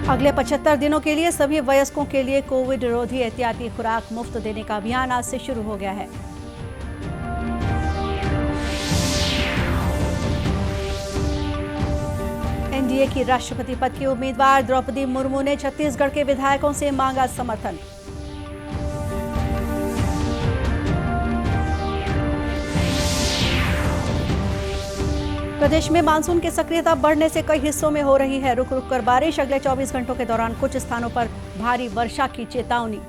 अगले 75 दिनों के लिए सभी वयस्कों के लिए कोविड रोधी एहतियाती खुराक मुफ्त देने का अभियान आज से शुरू हो गया है। एनडीए की राष्ट्रपति पद की उम्मीदवार द्रौपदी मुर्मू ने छत्तीसगढ़ के विधायकों से मांगा समर्थन। प्रदेश में मानसून की सक्रियता बढ़ने से कई हिस्सों में हो रही है रुक रुक कर बारिश। अगले 24 घंटों के दौरान कुछ स्थानों पर भारी वर्षा की चेतावनी।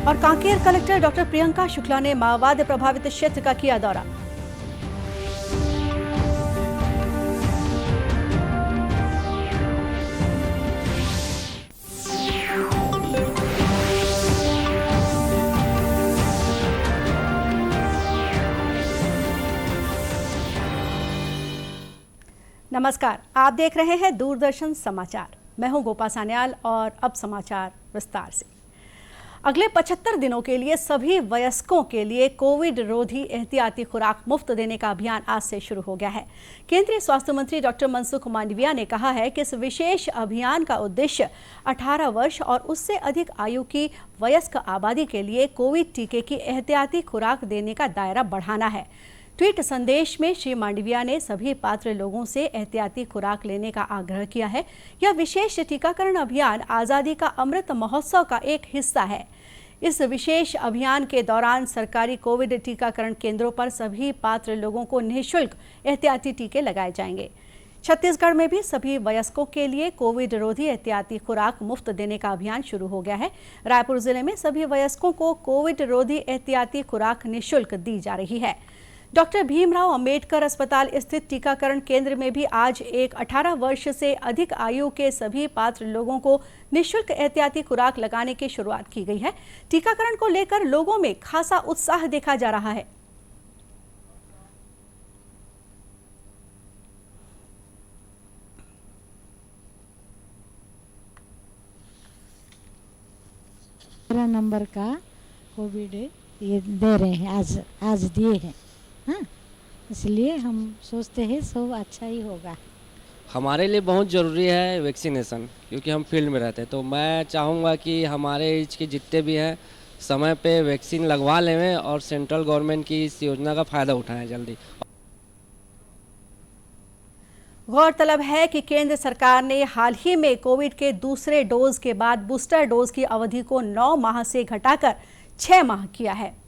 और कांकेर कलेक्टर डॉक्टर प्रियंका शुक्ला ने माओवाद प्रभावित क्षेत्र का किया दौरा। नमस्कार, आप देख रहे हैं दूरदर्शन समाचार। मैं हूं गोपा सान्याल और अब समाचार विस्तार से। अगले 75 दिनों के लिए सभी वयस्कों के लिए कोविड रोधी एहतियाती खुराक मुफ्त देने का अभियान आज से शुरू हो गया है। केंद्रीय स्वास्थ्य मंत्री डॉक्टर मनसुख मांडविया ने कहा है कि इस विशेष अभियान का उद्देश्य 18 वर्ष और उससे अधिक आयु की वयस्क आबादी के लिए कोविड टीके की एहतियाती खुराक देने का दायरा बढ़ाना है। ट्वीट संदेश में श्री मांडविया ने सभी पात्र लोगों से एहतियाती खुराक लेने का आग्रह किया है। यह विशेष टीकाकरण अभियान आज़ादी का अमृत महोत्सव का एक हिस्सा है। इस विशेष अभियान के दौरान सरकारी कोविड टीकाकरण केंद्रों पर सभी पात्र लोगों को निःशुल्क एहतियाती टीके लगाए जाएंगे। छत्तीसगढ़ में भी सभी वयस्कों के लिए कोविड रोधी एहतियाती खुराक मुफ्त देने का अभियान शुरू हो गया है। रायपुर जिले में सभी वयस्कों को कोविड रोधी एहतियाती खुराक निःशुल्क दी जा रही है। डॉक्टर भीमराव अंबेडकर अस्पताल स्थित टीकाकरण केंद्र में भी आज एक 18 वर्ष से अधिक आयु के सभी पात्र लोगों को निःशुल्क एहतियाती खुराक लगाने की शुरुआत की गई है। टीकाकरण को लेकर लोगों में खासा उत्साह देखा जा रहा है। मेरा नंबर का कोविड ये दे रहे हैं, आज दिए हैं। हाँ, इसलिए हम सोचते हैं सब अच्छा ही होगा। हमारे लिए बहुत ज़रूरी है वैक्सीनेशन, क्योंकि हम फील्ड में रहते हैं। तो मैं चाहूँगा कि हमारे एज के जितने भी हैं समय पे वैक्सीन लगवा लें और सेंट्रल गवर्नमेंट की इस योजना का फ़ायदा उठाएं जल्दी। गौरतलब है कि केंद्र सरकार ने हाल ही में कोविड के दूसरे डोज के बाद बूस्टर डोज की अवधि को 9 माह से घटाकर 6 माह किया है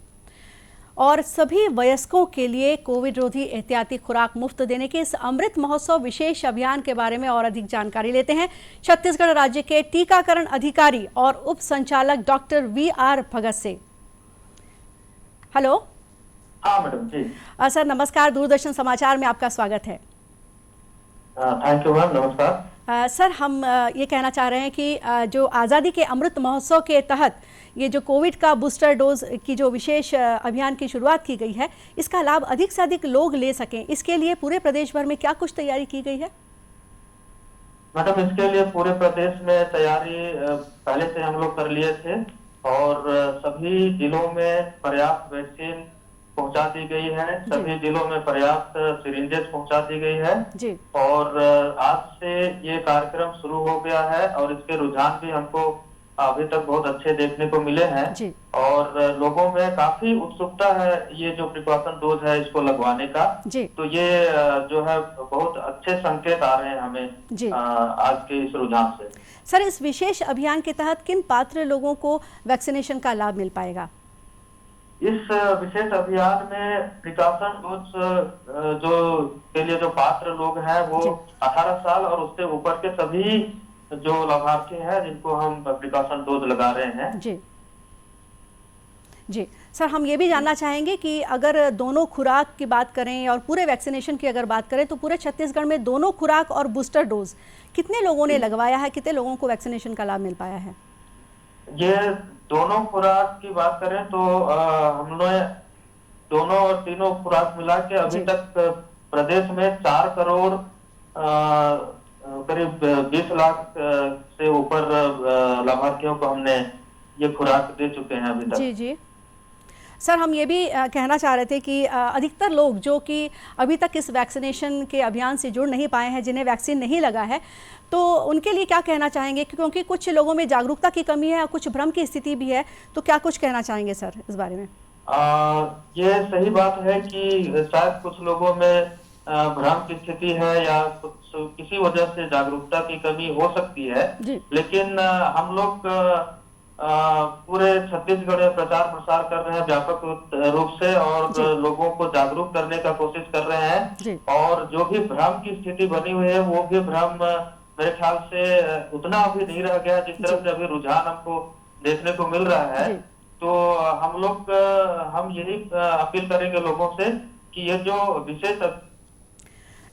और सभी वयस्कों के लिए कोविड रोधी एहतियाती खुराक मुफ्त देने के इस अमृत महोत्सव विशेष अभियान के बारे में और अधिक जानकारी लेते हैं छत्तीसगढ़ राज्य के टीकाकरण अधिकारी और उप संचालक डॉक्टर VR भगत से। हेलो। हाँ मैडम जी। सर नमस्कार, दूरदर्शन समाचार में आपका स्वागत है। थैंक यू मैम, नमस्कार। सर हम ये कहना चाह रहे हैं कि जो आज़ादी के अमृत महोत्सव के तहत ये जो कोविड का बूस्टर डोज की जो विशेष अभियान की शुरुआत की गई है, इसका लाभ अधिक से अधिक लोग ले सकें, इसके लिए पूरे प्रदेश भर में क्या कुछ तैयारी की गई है? मैडम इसके लिए पूरे प्रदेश में तैयारी पहले से हम लोग कर लिए थे और सभी जिलों में पर्याप्त वैक्सीन पहुंचा दी गई है। सभी जिलों में पर्याप्त सिरिंजेस पहुंचा दी गई है जी। और आज से ये कार्यक्रम शुरू हो गया है और इसके रुझान भी हमको अभी तक बहुत अच्छे देखने को मिले हैं और लोगों में काफी उत्सुकता है ये जो प्रिकॉशन डोज है इसको लगवाने का। तो ये जो है बहुत अच्छे संकेत आ रहे हैं हमें आज के इस रुझान से। सर इस विशेष अभियान के तहत किन पात्र लोगों को वैक्सीनेशन का लाभ मिल पाएगा? इस विशेष अभियान में प्रिकॉशन डोज जो के लिए जो पात्र लोग हैं वो 18 साल और उससे ऊपर के सभी जो लाभार्थी हैं जिनको हम प्रिकॉशन डोज लगा रहे हैं। जी सर, हम ये भी जानना चाहेंगे कि अगर दोनों खुराक की बात करें और पूरे वैक्सीनेशन की अगर बात करें तो पूरे छत्तीसगढ़ में दोनों खुराक और बूस्टर डोज कितने लोगों ने लगवाया है, कितने लोगों को वैक्सीनेशन का लाभ मिल पाया है? ये दोनों खुराक की बात करें तो हमने दोनों और तीनों खुराक मिला के अभी तक प्रदेश में 4 करोड़ करीब 20 लाख से ऊपर लाभार्थियों को हमने ये खुराक दे चुके हैं अभी तक। जी जी। सर, हम ये भी कहना चाह रहे थे कि अधिकतर लोग जो कि अभी तक इस वैक्सीनेशन के अभियान से जुड़ नहीं पाए हैं, जिन्हें वैक्सीन नहीं लगा है, तो उनके लिए क्या कहना चाहेंगे? क्योंकि कुछ लोगों में जागरूकता की कमी है और कुछ भ्रम की स्थिति भी है, तो क्या कुछ कहना चाहेंगे सर इस बारे में? ये सही बात है कि शायद कुछ लोगों में भ्रम की स्थिति है या कुछ किसी वजह से जागरूकता की कमी हो सकती है, लेकिन हम लोग पूरे छत्तीसगढ़ में प्रचार प्रसार कर रहे हैं व्यापक रूप से और लोगों को जागरूक करने का कोशिश कर रहे हैं। और जो भी भ्रम की स्थिति बनी हुई है वो भी भ्रम मेरे ख्याल से उतना अभी नहीं रह गया जिस तरह से अभी रुझान हमको देखने को मिल रहा है। तो हम यही अपील करेंगे लोगों से कि ये जो विशेष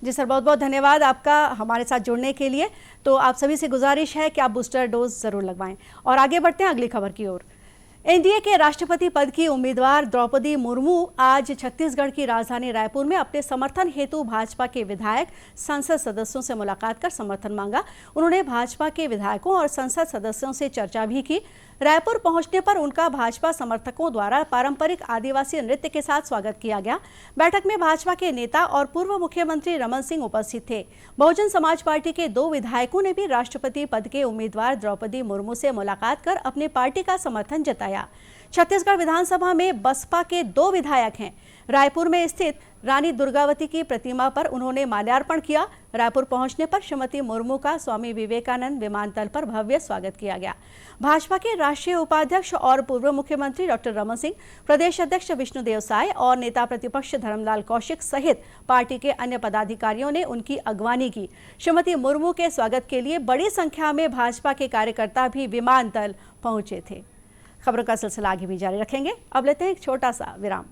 जी सर, बहुत बहुत धन्यवाद आपका हमारे साथ जुड़ने के लिए। तो आप सभी से गुजारिश है कि आप बूस्टर डोज जरूर लगवाएं। और आगे बढ़ते हैं अगली खबर की ओर। एनडीए के राष्ट्रपति पद की उम्मीदवार द्रौपदी मुर्मू आज छत्तीसगढ़ की राजधानी रायपुर में अपने समर्थन हेतु भाजपा के विधायक, संसद सदस्यों से मुलाकात कर समर्थन मांगा। उन्होंने भाजपा के विधायकों और संसद सदस्यों से चर्चा भी की। रायपुर पहुंचने पर उनका भाजपा समर्थकों द्वारा पारंपरिक आदिवासी नृत्य के साथ स्वागत किया गया। बैठक में भाजपा के नेता और पूर्व मुख्यमंत्री रमन सिंह उपस्थित थे। बहुजन समाज पार्टी के 2 विधायकों ने भी राष्ट्रपति पद के उम्मीदवार द्रौपदी मुर्मू से मुलाकात कर अपनी पार्टी का समर्थन जताया। छत्तीसगढ़ विधानसभा में बसपा के 2 विधायक हैं। रायपुर में स्थित रानी दुर्गावती की प्रतिमा पर उन्होंने माल्यार्पण किया। रायपुर पहुंचने पर श्रीमती मुर्मू का स्वामी विवेकानंद विमानतल पर भव्य स्वागत किया गया। भाजपा के राष्ट्रीय उपाध्यक्ष और पूर्व मुख्यमंत्री डॉक्टर रमन सिंह, प्रदेश अध्यक्ष विष्णुदेव साय और नेता प्रतिपक्ष धर्मलाल कौशिक सहित पार्टी के अन्य पदाधिकारियों ने उनकी अगवानी की। श्रीमती मुर्मू के स्वागत के लिए बड़ी संख्या में भाजपा के कार्यकर्ता भी विमानतल पहुंचे थे। खबरों का सिलसिला आगे भी जारी रखेंगे। अब लेते हैं एक छोटा सा विराम।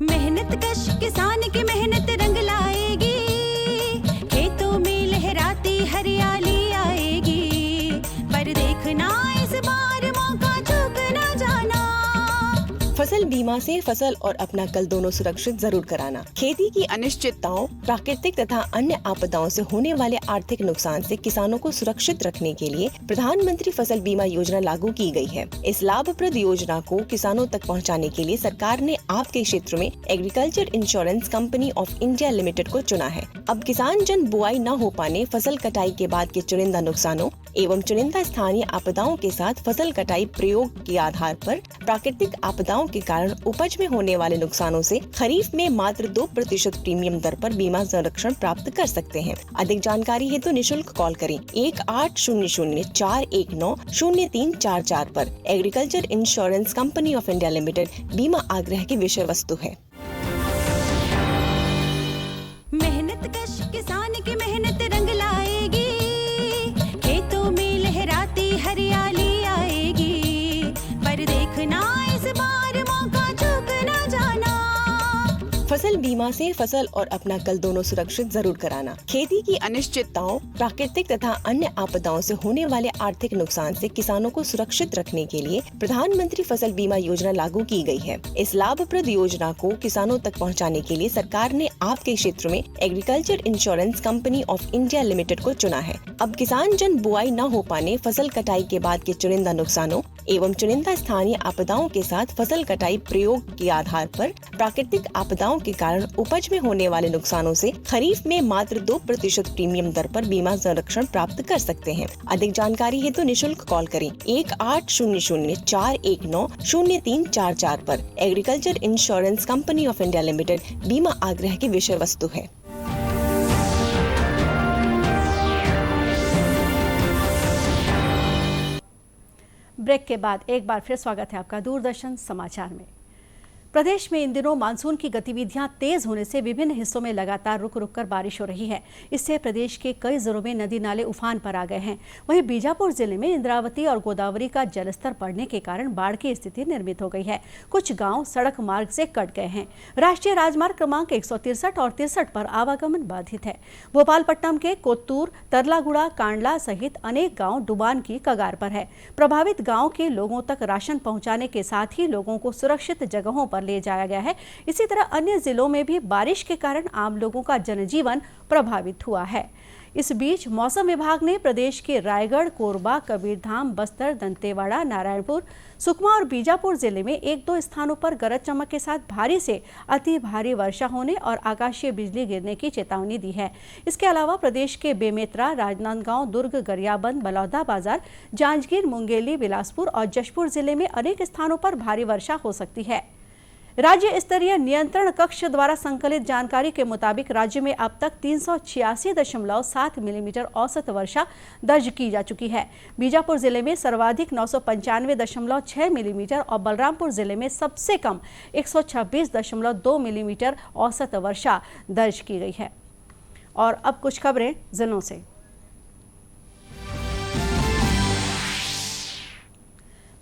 मेहनत कश किसान की मेहनत रंग लाएगी, खेतों में लहराती हरियाली आएगी, पर देखना इस बार मौका चूक ना जाना। फसल बीमा से फसल और अपना कल दोनों सुरक्षित जरूर कराना। खेती की अनिश्चितताओं, प्राकृतिक तथा अन्य आपदाओं से होने वाले आर्थिक नुकसान से किसानों को सुरक्षित रखने के लिए प्रधानमंत्री फसल बीमा योजना लागू की गई है। इस लाभप्रद योजना को किसानों तक पहुंचाने के लिए सरकार ने आपके क्षेत्र में agriculture insurance company of India limited को चुना है। अब किसान जन बुआई न हो पाने, फसल कटाई के बाद के चुनिंदा नुकसानों एवं चुनिंदा स्थानीय आपदाओं के साथ फसल कटाई प्रयोग के आधार पर प्राकृतिक आपदाओं के कारण उपज में होने वाले नुकसानों से खरीफ में मात्र 2% प्रीमियम दर पर बीमा संरक्षण प्राप्त कर सकते हैं। अधिक जानकारी हेतु निशुल्क कॉल करें 1800-419-0344 पर। Agriculture insurance company of India limited बीमा आग्रह की विषय वस्तु है। मेहनत कश किसान की मेहनत रंग लाएगी, खेतों में लहराती हरियाली आएगी, पर देखना इस बार मौका चूक ना जाना। फसल बीमा से फसल और अपना कल दोनों सुरक्षित जरूर कराना। खेती की अनिश्चितताओं, प्राकृतिक तथा अन्य आपदाओं से होने वाले आर्थिक नुकसान से किसानों को सुरक्षित रखने के लिए प्रधानमंत्री फसल बीमा योजना लागू की गई है। इस लाभप्रद योजना को किसानों तक पहुंचाने के लिए सरकार ने आपके क्षेत्र में agriculture insurance company of India limited को चुना है। अब किसान जन बुआई न हो पाने, फसल कटाई के बाद के चुनिंदा नुकसानों एवं चुनिंदा स्थानीय आपदाओं के साथ फसल कटाई प्रयोग के आधार पर प्राकृतिक आपदाओं के कारण उपज में होने वाले नुकसानों से खरीफ में मात्र 2% प्रीमियम दर पर बीमा संरक्षण प्राप्त कर सकते हैं। अधिक जानकारी हेतु निशुल्क कॉल करें 1800-419-0344 पर। Agriculture insurance company of India limited बीमा आग्रह की विषय वस्तु है। ब्रेक के बाद एक बार फिर स्वागत है आपका दूरदर्शन समाचार में। प्रदेश में इन दिनों मानसून की गतिविधियां तेज होने से विभिन्न हिस्सों में लगातार रुक रुक कर बारिश हो रही है। इससे प्रदेश के कई जिलों में नदी नाले उफान पर आ गए हैं। वहीं बीजापुर जिले में इंद्रावती और गोदावरी का जलस्तर बढ़ने के कारण बाढ़ की स्थिति निर्मित हो गई है। कुछ गांव सड़क मार्ग से कट गए हैं। राष्ट्रीय राजमार्ग क्रमांक 163 और 63 पर आवागमन बाधित है। भोपालपट्टनम के कोत्तूर, तरलागुड़ा, कांडला सहित अनेक गाँव डुबान की कगार पर है। प्रभावित गाँव के लोगों तक राशन पहुँचाने के साथ ही लोगों को सुरक्षित जगहों पर ले जाया गया है। इसी तरह अन्य जिलों में भी बारिश के कारण आम लोगों का जनजीवन प्रभावित हुआ है। इस बीच मौसम विभाग ने प्रदेश के रायगढ़, कोरबा, कबीरधाम, बस्तर, दंतेवाड़ा, नारायणपुर, सुकमा और बीजापुर जिले में 1-2 स्थानों पर गरज चमक के साथ भारी से अति भारी वर्षा होने और आकाशीय बिजली गिरने की चेतावनी दी है। इसके अलावा प्रदेश के बेमेतरा, राजनांदगांव, दुर्ग, गरियाबंद, बलौदा बाजार, जांजगीर, मुंगेली, बिलासपुर और जशपुर जिले में अनेक स्थानों पर भारी वर्षा हो सकती है। राज्य स्तरीय नियंत्रण कक्ष द्वारा संकलित जानकारी के मुताबिक राज्य में अब तक 386.7 मिलीमीटर औसत वर्षा दर्ज की जा चुकी है। बीजापुर जिले में सर्वाधिक 995.6 मिलीमीटर और बलरामपुर जिले में सबसे कम 126.2 मिलीमीटर औसत वर्षा दर्ज की गई है। और अब कुछ खबरें जिलों से।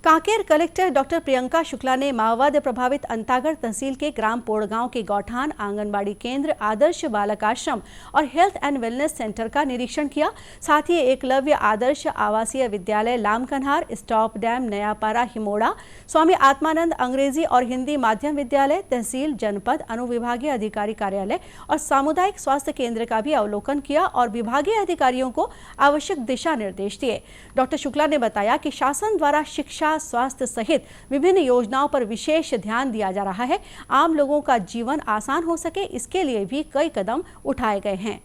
कांकेर कलेक्टर डॉक्टर प्रियंका शुक्ला ने माओवाद प्रभावित अंतागढ़ तहसील के ग्राम पोड़गांव के गौठान, आंगनबाड़ी केंद्र, आदर्श बालक आश्रम और हेल्थ एंड वेलनेस सेंटर का निरीक्षण किया। साथ ही एकलव्य आदर्श आवासीय विद्यालय लामकन्हार, स्टॉप डैम, नयापारा, हिमोड़ा, स्वामी आत्मानंद अंग्रेजी और हिंदी माध्यम विद्यालय, तहसील, जनपद, अनुविभागीय अधिकारी कार्यालय और सामुदायिक स्वास्थ्य केंद्र का भी अवलोकन किया और विभागीय अधिकारियों को आवश्यक दिशा निर्देश दिए। डॉक्टर शुक्ला ने बताया कि शासन द्वारा शिक्षा, स्वास्थ्य सहित विभिन्न योजनाओं पर विशेष ध्यान दिया जा रहा है। आम लोगों का जीवन आसान हो सके, इसके लिए भी कई कदम उठाए गए हैं।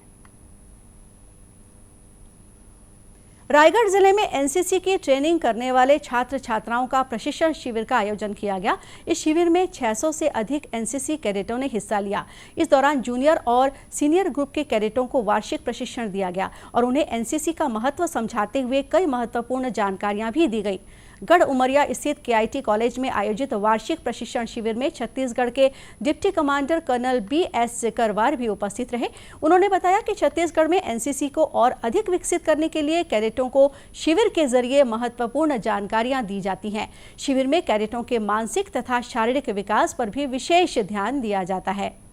रायगढ़ जिले में एनसीसी की ट्रेनिंग करने वाले छात्र छात्राओं का प्रशिक्षण शिविर का आयोजन किया गया। इस शिविर में 600 से अधिक एनसीसी कैडेटों ने हिस्सा लिया। इस दौरान जूनियर और सीनियर ग्रुप के कैडेटों को वार्षिक प्रशिक्षण दिया गया और उन्हें एनसीसी का महत्व समझाते हुए कई महत्वपूर्ण जानकारियां भी दी गई। गढ़ उमरिया स्थित केआईटी कॉलेज में आयोजित वार्षिक प्रशिक्षण शिविर में छत्तीसगढ़ के डिप्टी कमांडर कर्नल BS करवार भी उपस्थित रहे। उन्होंने बताया कि छत्तीसगढ़ में एनसीसी को और अधिक विकसित करने के लिए कैडेटों को शिविर के जरिए महत्वपूर्ण जानकारियां दी जाती हैं। शिविर में कैडेटों के मानसिक तथा शारीरिक विकास पर भी विशेष ध्यान दिया जाता है।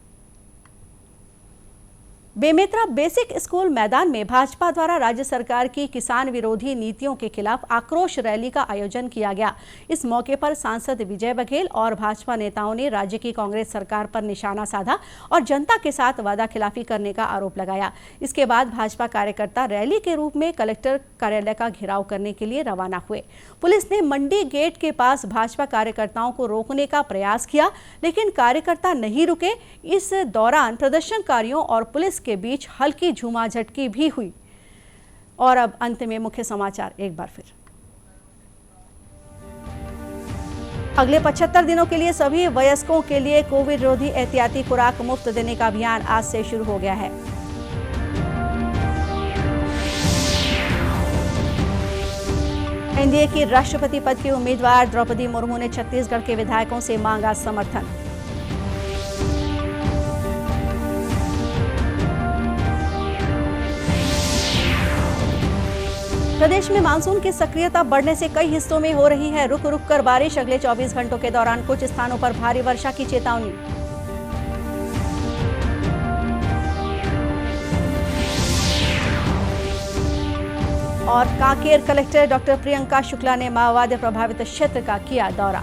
बेमेतरा बेसिक स्कूल मैदान में भाजपा द्वारा राज्य सरकार की किसान विरोधी नीतियों के खिलाफ आक्रोश रैली का आयोजन किया गया। इस मौके पर सांसद विजय बघेल और भाजपा नेताओं ने राज्य की कांग्रेस सरकार पर निशाना साधा और जनता के साथ वादा खिलाफी करने का आरोप लगाया। इसके बाद भाजपा कार्यकर्ता रैली के रूप में कलेक्टर कार्यालय का घेराव करने के लिए रवाना हुए। पुलिस ने मंडी गेट के पास भाजपा कार्यकर्ताओं को रोकने का प्रयास किया, लेकिन कार्यकर्ता नहीं रुके। इस दौरान प्रदर्शनकारियों और पुलिस के बीच हल्की झूमाझटकी भी हुई। और अब अंत में मुख्य समाचार एक बार फिर। अगले 75 दिनों के लिए सभी वयस्कों के लिए कोविड रोधी एहतियाती खुराक मुफ्त देने का अभियान आज से शुरू हो गया है। एनडीए की राष्ट्रपति पद की उम्मीदवार द्रौपदी मुर्मू ने छत्तीसगढ़ के विधायकों से मांगा समर्थन। प्रदेश में मानसून की सक्रियता बढ़ने से कई हिस्सों में हो रही है रुक रुक कर बारिश। अगले 24 घंटों के दौरान कुछ स्थानों पर भारी वर्षा की चेतावनी। और कांकेर कलेक्टर डॉक्टर प्रियंका शुक्ला ने माओवाद प्रभावित क्षेत्र का किया दौरा।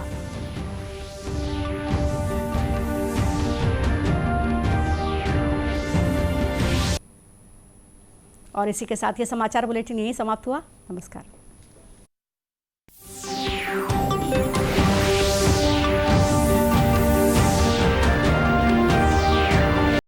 और इसी के साथ ये समाचार बुलेटिन यहीं समाप्त हुआ। नमस्कार।